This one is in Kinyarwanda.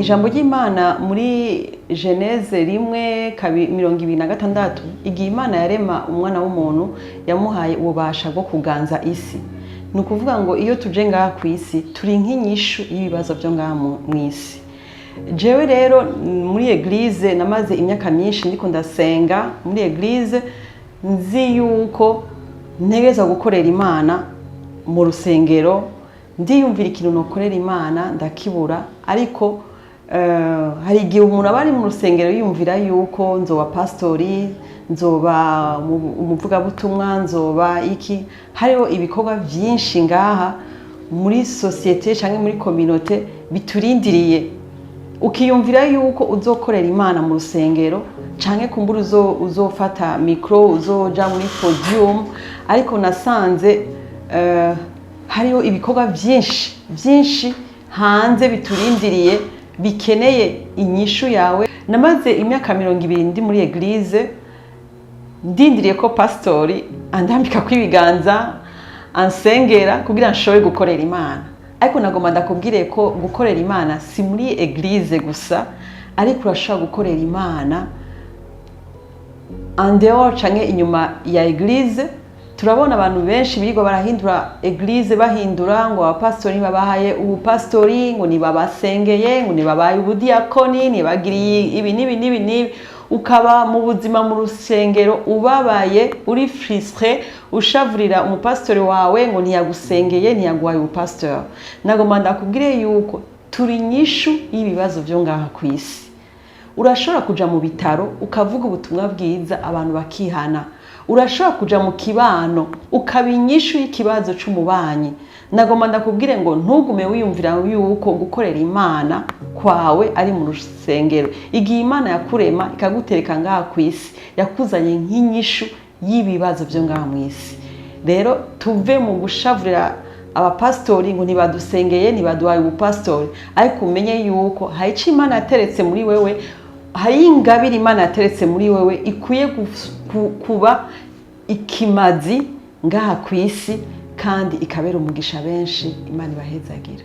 ijambo ry'Imana muri Geneze 1:26 igihe Imana yarema umwana w'umuntu yamuhaye ububasha bwo kuganza isi. Ni ukuvuga ngo iyo tuje ngaha ku isi turi nk'inyishu y'ibibazo byo ngaha mu isi. Jewe rero muri eglise namaze imyaka myinshi ndiko ndasenga muri eglise, nzi yuko ntegeza gukorera Imana mu rusengero, ndiyumvira ikintu nokorera Imana ndakibura, ariko hari igihe umuntu aba ari mu rusengero yumvira yuko nzoba pastori, nzoba umuvugabutumwa, nzoba iki. Hariho ibikorwa byinshi ngaha muri societe cyangwa muri communauté biturindiriye, ukiyumvira yuko uzokorera Imana mu rusengero canke kumbura uzofata micro, uzoja muri podium, ariko nasanze hariho ibikorwa byinshi hanze biturindiriye bikeneye inyishu yawe. Namaze imyaka 20 ndi muri eglise, ndindiriye ko pastori andambika kwibiganza ansengera kugira nshobore gukorera Imana. Ariko nagomba ndakubwire ko gukorera Imana si muri eglise gusa, ariko urashobora gukorera Imana en dehors canke inyuma ya eglise. Turabona abantu benshi birirwa barahindura eglise, bahindura ngo abapastori babahaye ubupastori, ngo nibabasengeye, ngo nibabaye ubudiakoni, nibagiriye ibi nibi, ukaba mu buzima mu rusengero ubabaye, uri frustré, ushavurira umupastori wawe ngo ntiyagusengeye, ntiyaguhaye ubupastori. Nagomba ndakubwire yuko turi nyishu y'ibibazo byo ngaha ku isi. Urashobora kuja mu bitaro ukavuga ubutumwa bwiza abantu bakihana. Urashobora kuja mu kibano ukaba inyishu y'ikibazo c'umubanyi. Nagomba ndakubwire ngo ntugume wiyumvira yuko gukorera Imana kwawe ari mu rusengero. Igihe Imana yakurema ikagutereka ngaha ku isi, yakuzanye nk'inyishu y'ibibazo byo ngaha mu isi. Rero tuve mu gushavurira abapastori ngo ntibadusengeye, ntibaduhaye ubupastori, ariko umenye yuko hari ico Imana yateretse muri wewe, hari ingabire Imana yateretse muri wewe ikwiye kuba ikimazi ngaha ku isi, kandi ikabera umugisha benshi. Imana ibahezagira.